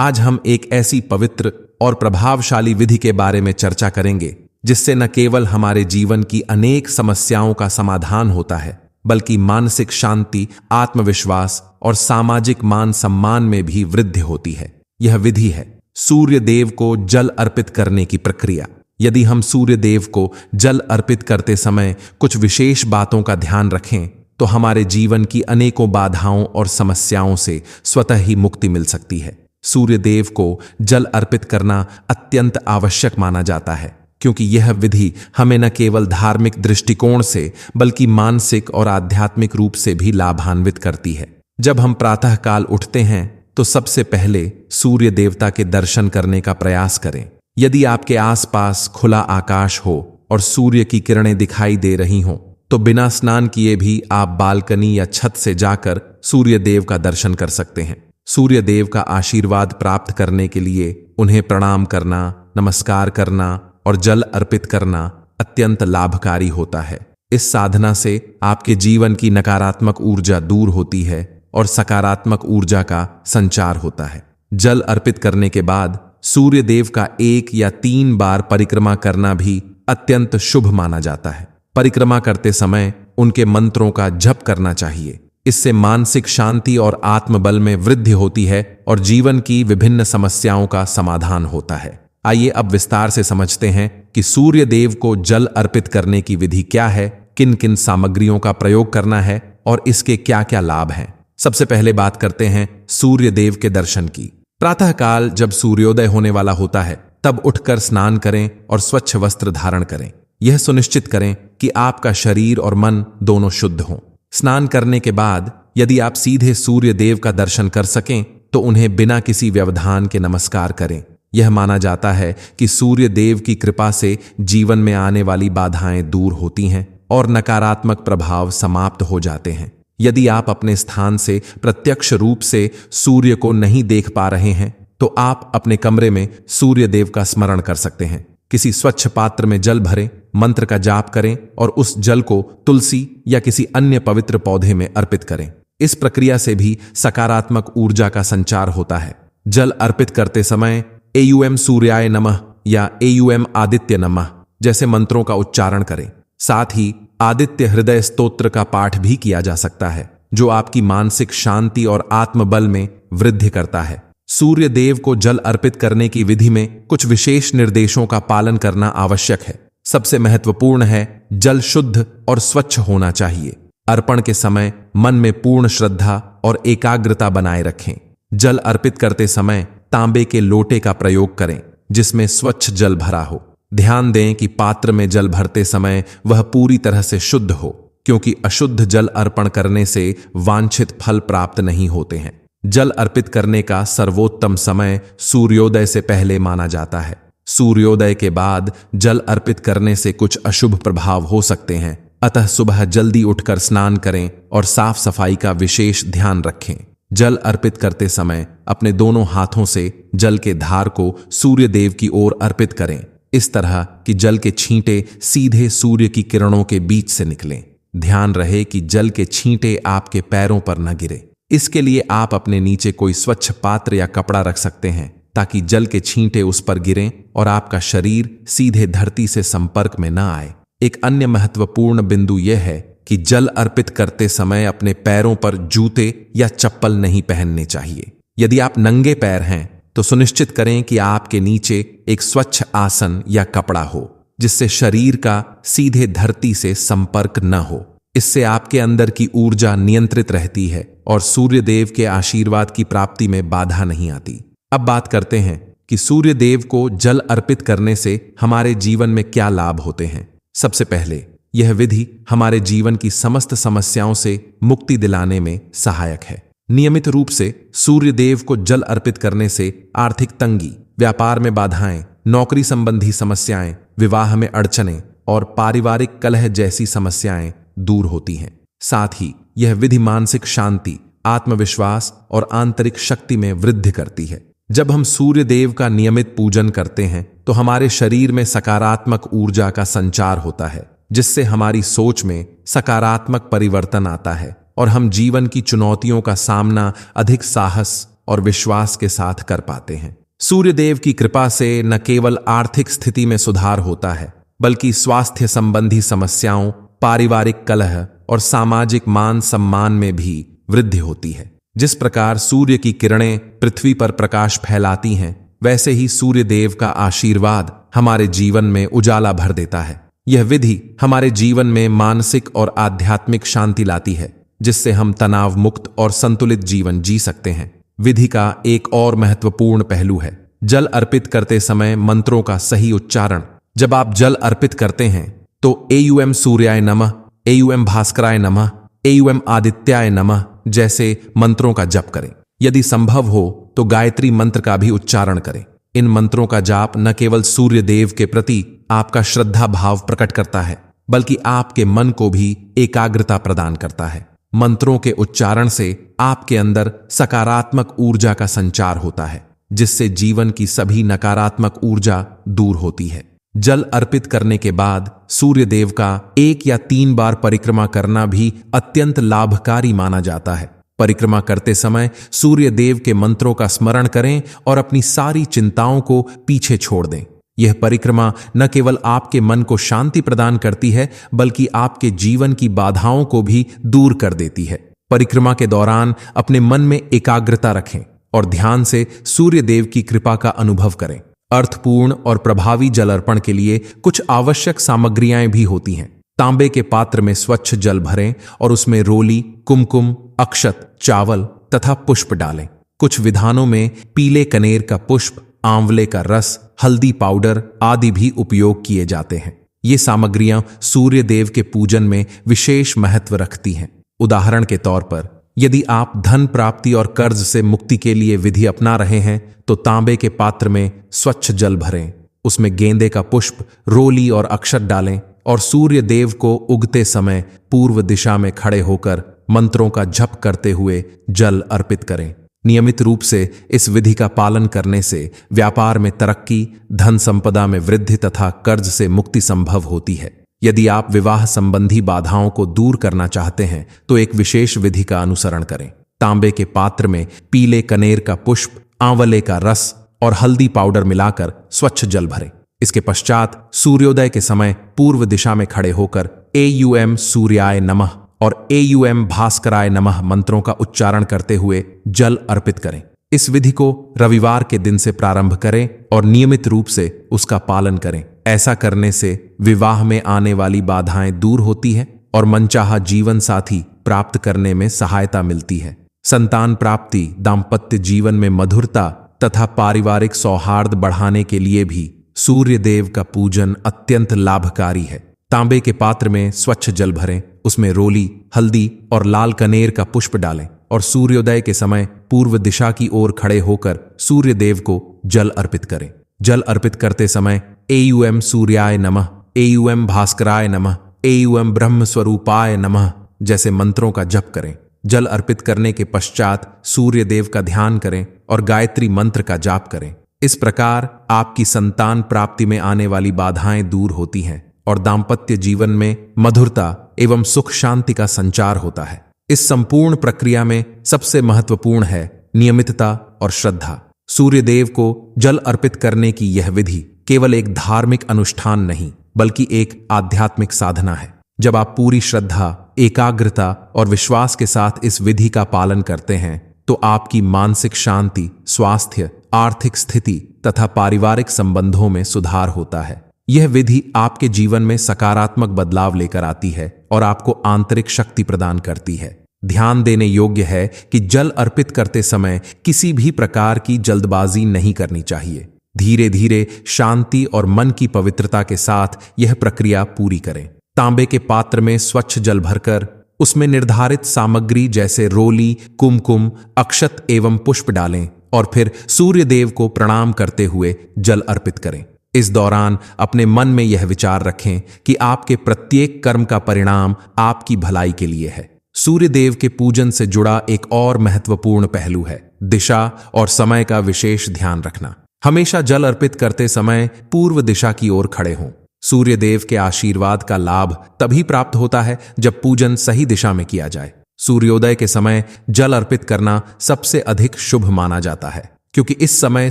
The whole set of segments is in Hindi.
आज हम एक ऐसी पवित्र और प्रभावशाली विधि के बारे में चर्चा करेंगे जिससे न केवल हमारे जीवन की अनेक समस्याओं का समाधान होता है, बल्कि मानसिक शांति, आत्मविश्वास और सामाजिक मान सम्मान में भी वृद्धि होती है। यह विधि है सूर्य देव को जल अर्पित करने की प्रक्रिया। यदि हम सूर्य देव को जल अर्पित करते समय कुछ विशेष बातों का ध्यान रखें तो हमारे जीवन की अनेकों बाधाओं और समस्याओं से स्वतः ही मुक्ति मिल सकती है। सूर्य देव को जल अर्पित करना अत्यंत आवश्यक माना जाता है, क्योंकि यह विधि हमें न केवल धार्मिक दृष्टिकोण से बल्कि मानसिक और आध्यात्मिक रूप से भी लाभान्वित करती है। जब हम प्रातःकाल उठते हैं तो सबसे पहले सूर्य देवता के दर्शन करने का प्रयास करें। यदि आपके आसपास खुला आकाश हो और सूर्य की किरणें दिखाई दे रही हों तो बिना स्नान किए भी आप बालकनी या छत से जाकर सूर्य देव का दर्शन कर सकते हैं। सूर्य देव का आशीर्वाद प्राप्त करने के लिए उन्हें प्रणाम करना, नमस्कार करना और जल अर्पित करना अत्यंत लाभकारी होता है। इस साधना से आपके जीवन की नकारात्मक ऊर्जा दूर होती है और सकारात्मक ऊर्जा का संचार होता है। जल अर्पित करने के बाद सूर्य देव का 1 या 3 बार परिक्रमा करना भी अत्यंत शुभ माना जाता है। परिक्रमा करते समय उनके मंत्रों का जप करना चाहिए। इससे मानसिक शांति और आत्मबल में वृद्धि होती है और जीवन की विभिन्न समस्याओं का समाधान होता है। आइए अब विस्तार से समझते हैं कि सूर्य देव को जल अर्पित करने की विधि क्या है, किन किन सामग्रियों का प्रयोग करना है और इसके क्या क्या लाभ हैं। सबसे पहले बात करते हैं सूर्य देव के दर्शन की। प्रातःकाल जब सूर्योदय होने वाला होता है तब उठकर स्नान करें और स्वच्छ वस्त्र धारण करें। यह सुनिश्चित करें कि आपका शरीर और मन दोनों शुद्ध हों। स्नान करने के बाद यदि आप सीधे सूर्य देव का दर्शन कर सकें तो उन्हें बिना किसी व्यवधान के नमस्कार करें। यह माना जाता है कि सूर्य देव की कृपा से जीवन में आने वाली बाधाएं दूर होती हैं और नकारात्मक प्रभाव समाप्त हो जाते हैं। यदि आप अपने स्थान से प्रत्यक्ष रूप से सूर्य को नहीं देख पा रहे हैं तो आप अपने कमरे में सूर्य देव का स्मरण कर सकते हैं। किसी स्वच्छ पात्र में जल भरें, मंत्र का जाप करें और उस जल को तुलसी या किसी अन्य पवित्र पौधे में अर्पित करें। इस प्रक्रिया से भी सकारात्मक ऊर्जा का संचार होता है। जल अर्पित करते समय एयुएम सूर्याय नमः या एयुएम आदित्य नमः जैसे मंत्रों का उच्चारण करें। साथ ही आदित्य हृदय स्तोत्र का पाठ भी किया जा सकता है, जो आपकी मानसिक शांति और आत्मबल में वृद्धि करता है। सूर्य देव को जल अर्पित करने की विधि में कुछ विशेष निर्देशों का पालन करना आवश्यक है। सबसे महत्वपूर्ण है जल शुद्ध और स्वच्छ होना चाहिए। अर्पण के समय मन में पूर्ण श्रद्धा और एकाग्रता बनाए रखें। जल अर्पित करते समय तांबे के लोटे का प्रयोग करें जिसमें स्वच्छ जल भरा हो। ध्यान दें कि पात्र में जल भरते समय वह पूरी तरह से शुद्ध हो, क्योंकि अशुद्ध जल अर्पण करने से वांछित फल प्राप्त नहीं होते हैं। जल अर्पित करने का सर्वोत्तम समय सूर्योदय से पहले माना जाता है। सूर्योदय के बाद जल अर्पित करने से कुछ अशुभ प्रभाव हो सकते हैं, अतः सुबह जल्दी उठकर स्नान करें और साफ सफाई का विशेष ध्यान रखें। जल अर्पित करते समय अपने दोनों हाथों से जल के धार को सूर्य देव की ओर अर्पित करें, इस तरह कि जल के छींटे सीधे सूर्य की किरणों के बीच से निकलें। ध्यान रहे कि जल के छींटे आपके पैरों पर न गिरे। इसके लिए आप अपने नीचे कोई स्वच्छ पात्र या कपड़ा रख सकते हैं ताकि जल के छींटे उस पर गिरें और आपका शरीर सीधे धरती से संपर्क में न आए। एक अन्य महत्वपूर्ण बिंदु यह है कि जल अर्पित करते समय अपने पैरों पर जूते या चप्पल नहीं पहनने चाहिए। यदि आप नंगे पैर हैं तो सुनिश्चित करें कि आपके नीचे एक स्वच्छ आसन या कपड़ा हो जिससे शरीर का सीधे धरती से संपर्क न हो। इससे आपके अंदर की ऊर्जा नियंत्रित रहती है और सूर्य देव के आशीर्वाद की प्राप्ति में बाधा नहीं आती। अब बात करते हैं कि सूर्य देव को जल अर्पित करने से हमारे जीवन में क्या लाभ होते हैं। सबसे पहले यह विधि हमारे जीवन की समस्त समस्याओं से मुक्ति दिलाने में सहायक है। नियमित रूप से सूर्य देव को जल अर्पित करने से आर्थिक तंगी, व्यापार में बाधाएं, नौकरी संबंधी समस्याएं, विवाह में अड़चनें और पारिवारिक कलह जैसी समस्याएं दूर होती हैं। साथ ही यह विधि मानसिक शांति, आत्मविश्वास और आंतरिक शक्ति में वृद्धि करती है। जब हम सूर्य देव का नियमित पूजन करते हैं तो हमारे शरीर में सकारात्मक ऊर्जा का संचार होता है, जिससे हमारी सोच में सकारात्मक परिवर्तन आता है और हम जीवन की चुनौतियों का सामना अधिक साहस और विश्वास के साथ कर पाते हैं। सूर्यदेव की कृपा से न केवल आर्थिक स्थिति में सुधार होता है, बल्कि स्वास्थ्य संबंधी समस्याओं, पारिवारिक कलह और सामाजिक मान सम्मान में भी वृद्धि होती है। जिस प्रकार सूर्य की किरणें पृथ्वी पर प्रकाश फैलाती हैं, वैसे ही सूर्यदेव का आशीर्वाद हमारे जीवन में उजाला भर देता है। यह विधि हमारे जीवन में मानसिक और आध्यात्मिक शांति लाती है, जिससे हम तनाव मुक्त और संतुलित जीवन जी सकते हैं। विधि का एक और महत्वपूर्ण पहलू है जल अर्पित करते समय मंत्रों का सही उच्चारण। जब आप जल अर्पित करते हैं तो एयुएम सूर्याय नमः, एयुएम भास्कराय नमः, एयुएम आदित्याय नमः जैसे मंत्रों का जप करें। यदि संभव हो तो गायत्री मंत्र का भी उच्चारण करें। इन मंत्रों का जाप न केवल सूर्य देव के प्रति आपका श्रद्धा भाव प्रकट करता है, बल्कि आपके मन को भी एकाग्रता प्रदान करता है। मंत्रों के उच्चारण से आपके अंदर सकारात्मक ऊर्जा का संचार होता है, जिससे जीवन की सभी नकारात्मक ऊर्जा दूर होती है। जल अर्पित करने के बाद सूर्य देव का 1 या 3 बार परिक्रमा करना भी अत्यंत लाभकारी माना जाता है। परिक्रमा करते समय सूर्य देव के मंत्रों का स्मरण करें और अपनी सारी चिंताओं को पीछे छोड़ दें। यह परिक्रमा न केवल आपके मन को शांति प्रदान करती है, बल्कि आपके जीवन की बाधाओं को भी दूर कर देती है। परिक्रमा के दौरान अपने मन में एकाग्रता रखें और ध्यान से सूर्य देव की कृपा का अनुभव करें। अर्थपूर्ण और प्रभावी जल अर्पण के लिए कुछ आवश्यक सामग्रियां भी होती हैं। तांबे के पात्र में स्वच्छ जल भरें और उसमें रोली, कुमकुम, अक्षत, चावल तथा पुष्प डालें। कुछ विधानों में पीले कनेर का पुष्प, आंवले का रस, हल्दी पाउडर आदि भी उपयोग किए जाते हैं। ये सामग्रियां सूर्य देव के पूजन में विशेष महत्व रखती हैं। उदाहरण के तौर पर, यदि आप धन प्राप्ति और कर्ज से मुक्ति के लिए विधि अपना रहे हैं तो तांबे के पात्र में स्वच्छ जल भरें, उसमें गेंदे का पुष्प, रोली और अक्षत डालें और सूर्य देव को उगते समय पूर्व दिशा में खड़े होकर मंत्रों का जप करते हुए जल अर्पित करें। नियमित रूप से इस विधि का पालन करने से व्यापार में तरक्की, धन संपदा में वृद्धि तथा कर्ज से मुक्ति संभव होती है। यदि आप विवाह संबंधी बाधाओं को दूर करना चाहते हैं तो एक विशेष विधि का अनुसरण करें। तांबे के पात्र में पीले कनेर का पुष्प, आंवले का रस और हल्दी पाउडर मिलाकर स्वच्छ जल भरें। इसके पश्चात सूर्योदय के समय पूर्व दिशा में खड़े होकर एयुएम सूर्याय नमः और एयुएम भास्कराय नमः मंत्रों का उच्चारण करते हुए जल अर्पित करें। इस विधि को रविवार के दिन से प्रारंभ करें और नियमित रूप से उसका पालन करें। ऐसा करने से विवाह में आने वाली बाधाएं दूर होती है और मनचाहा जीवन साथी प्राप्त करने में सहायता मिलती है। संतान प्राप्ति, दाम्पत्य जीवन में मधुरता तथा पारिवारिक सौहार्द बढ़ाने के लिए भी सूर्य देव का पूजन अत्यंत लाभकारी है। तांबे के पात्र में स्वच्छ जल भरें, उसमें रोली, हल्दी और लाल कनेर का पुष्प डालें और सूर्योदय के समय पूर्व दिशा की ओर खड़े होकर सूर्य देव को जल अर्पित करें। जल अर्पित करते समय एयुएम सूर्याय नमः, एयुएम भास्कराय नमः, एयुएम ब्रह्म स्वरूपाय नमः जैसे मंत्रों का जप करें। जल अर्पित करने के पश्चात सूर्य देव का ध्यान करें और गायत्री मंत्र का जाप करें। इस प्रकार आपकी संतान प्राप्ति में आने वाली बाधाएं दूर होती हैं और दाम्पत्य जीवन में मधुरता एवं सुख शांति का संचार होता है। इस संपूर्ण प्रक्रिया में सबसे महत्वपूर्ण है नियमितता और श्रद्धा। सूर्य देव को जल अर्पित करने की यह विधि केवल एक धार्मिक अनुष्ठान नहीं, बल्कि एक आध्यात्मिक साधना है। जब आप पूरी श्रद्धा, एकाग्रता और विश्वास के साथ इस विधि का पालन करते हैं तो आपकी मानसिक शांति, स्वास्थ्य, आर्थिक स्थिति तथा पारिवारिक संबंधों में सुधार होता है। यह विधि आपके जीवन में सकारात्मक बदलाव लेकर आती है और आपको आंतरिक शक्ति प्रदान करती है। ध्यान देने योग्य है कि जल अर्पित करते समय किसी भी प्रकार की जल्दबाजी नहीं करनी चाहिए। धीरे धीरे शांति और मन की पवित्रता के साथ यह प्रक्रिया पूरी करें। तांबे के पात्र में स्वच्छ जल भरकर उसमें निर्धारित सामग्री जैसे रोली, कुमकुम, अक्षत एवं पुष्प डालें और फिर सूर्य देव को प्रणाम करते हुए जल अर्पित करें। इस दौरान अपने मन में यह विचार रखें कि आपके प्रत्येक कर्म का परिणाम आपकी भलाई के लिए है। सूर्य देव के पूजन से जुड़ा एक और महत्वपूर्ण पहलू है दिशा और समय का विशेष ध्यान रखना। हमेशा जल अर्पित करते समय पूर्व दिशा की ओर खड़े हों। सूर्य देव के आशीर्वाद का लाभ तभी प्राप्त होता है जब पूजन सही दिशा में किया जाए। सूर्योदय के समय जल अर्पित करना सबसे अधिक शुभ माना जाता है, क्योंकि इस समय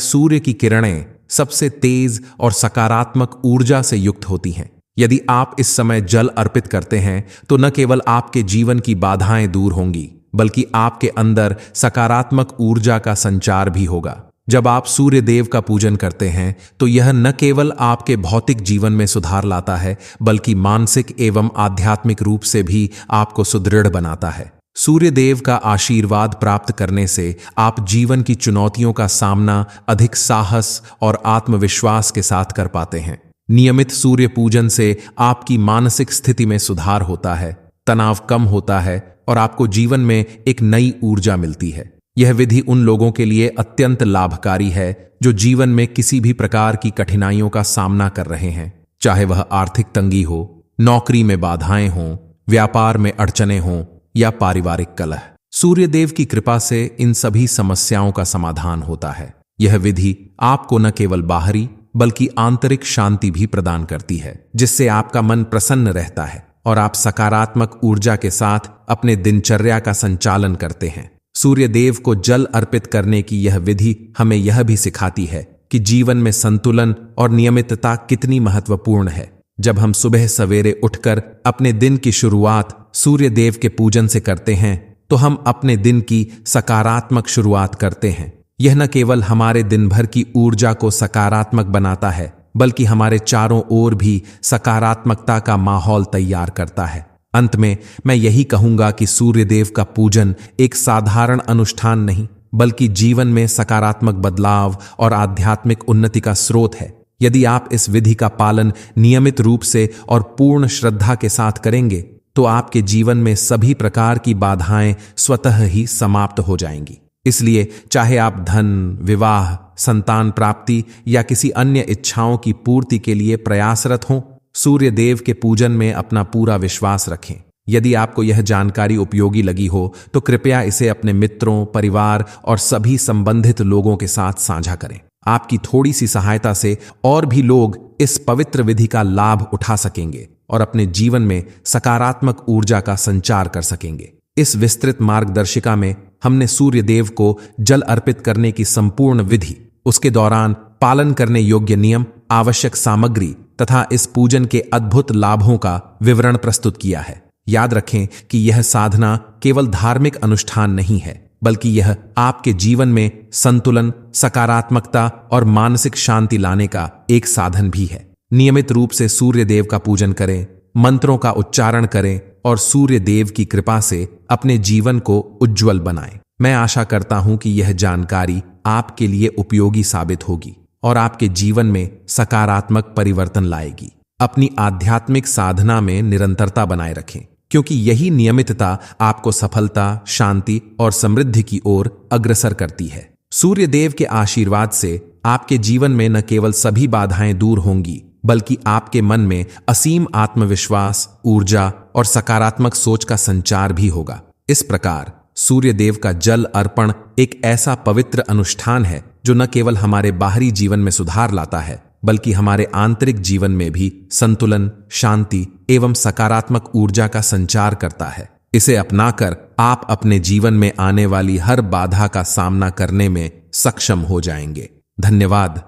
सूर्य की किरणें सबसे तेज और सकारात्मक ऊर्जा से युक्त होती हैं। यदि आप इस समय जल अर्पित करते हैं तो न केवल आपके जीवन की बाधाएं दूर होंगी, बल्कि आपके अंदर सकारात्मक ऊर्जा का संचार भी होगा। जब आप सूर्य देव का पूजन करते हैं तो यह न केवल आपके भौतिक जीवन में सुधार लाता है, बल्कि मानसिक एवं आध्यात्मिक रूप से भी आपको सुदृढ़ बनाता है। सूर्य देव का आशीर्वाद प्राप्त करने से आप जीवन की चुनौतियों का सामना अधिक साहस और आत्मविश्वास के साथ कर पाते हैं। नियमित सूर्य पूजन से आपकी मानसिक स्थिति में सुधार होता है, तनाव कम होता है और आपको जीवन में एक नई ऊर्जा मिलती है। यह विधि उन लोगों के लिए अत्यंत लाभकारी है जो जीवन में किसी भी प्रकार की कठिनाइयों का सामना कर रहे हैं, चाहे वह आर्थिक तंगी हो, नौकरी में बाधाएं हों, व्यापार में अड़चनें हों या पारिवारिक कलह। सूर्य देव की कृपा से इन सभी समस्याओं का समाधान होता है। यह विधि आपको न केवल बाहरी बल्कि आंतरिक शांति भी प्रदान करती है, जिससे आपका मन प्रसन्न रहता है और आप सकारात्मक ऊर्जा के साथ अपने दिनचर्या का संचालन करते हैं। सूर्य देव को जल अर्पित करने की यह विधि हमें यह भी सिखाती है कि जीवन में संतुलन और नियमितता कितनी महत्वपूर्ण है। जब हम सुबह सवेरे उठकर अपने दिन की शुरुआत सूर्य देव के पूजन से करते हैं तो हम अपने दिन की सकारात्मक शुरुआत करते हैं। यह न केवल हमारे दिन भर की ऊर्जा को सकारात्मक बनाता है, बल्कि हमारे चारों ओर भी सकारात्मकता का माहौल तैयार करता है। अंत में मैं यही कहूंगा कि सूर्य देव का पूजन एक साधारण अनुष्ठान नहीं, बल्कि जीवन में सकारात्मक बदलाव और आध्यात्मिक उन्नति का स्रोत है। यदि आप इस विधि का पालन नियमित रूप से और पूर्ण श्रद्धा के साथ करेंगे तो आपके जीवन में सभी प्रकार की बाधाएं स्वतः ही समाप्त हो जाएंगी। इसलिए चाहे आप धन, विवाह, संतान प्राप्ति या किसी अन्य इच्छाओं की पूर्ति के लिए प्रयासरत हों, सूर्य देव के पूजन में अपना पूरा विश्वास रखें। यदि आपको यह जानकारी उपयोगी लगी हो तो कृपया इसे अपने मित्रों, परिवार और सभी संबंधित लोगों के साथ साझा करें। आपकी थोड़ी सी सहायता से और भी लोग इस पवित्र विधि का लाभ उठा सकेंगे और अपने जीवन में सकारात्मक ऊर्जा का संचार कर सकेंगे। इस विस्तृत मार्गदर्शिका में हमने सूर्य देव को जल अर्पित करने की संपूर्ण विधि, उसके दौरान पालन करने योग्य नियम, आवश्यक सामग्री तथा इस पूजन के अद्भुत लाभों का विवरण प्रस्तुत किया है। याद रखें कि यह साधना केवल धार्मिक अनुष्ठान नहीं है, बल्कि यह आपके जीवन में संतुलन, सकारात्मकता और मानसिक शांति लाने का एक साधन भी है। नियमित रूप से सूर्य देव का पूजन करें, मंत्रों का उच्चारण करें और सूर्य देव की कृपा से अपने जीवन को उज्जवल बनाएं। मैं आशा करता हूं कि यह जानकारी आपके लिए उपयोगी साबित होगी और आपके जीवन में सकारात्मक परिवर्तन लाएगी। अपनी आध्यात्मिक साधना में निरंतरता बनाए रखें, क्योंकि यही नियमितता आपको सफलता, शांति और समृद्धि की ओर अग्रसर करती है। सूर्य देव के आशीर्वाद से आपके जीवन में न केवल सभी बाधाएं दूर होंगी, बल्कि आपके मन में असीम आत्मविश्वास, ऊर्जा और सकारात्मक सोच का संचार भी होगा। इस प्रकार सूर्य देव का जल अर्पण एक ऐसा पवित्र अनुष्ठान है जो न केवल हमारे बाहरी जीवन में सुधार लाता है, बल्कि हमारे आंतरिक जीवन में भी संतुलन, शांति एवं सकारात्मक ऊर्जा का संचार करता है। इसे अपनाकर आप अपने जीवन में आने वाली हर बाधा का सामना करने में सक्षम हो जाएंगे। धन्यवाद।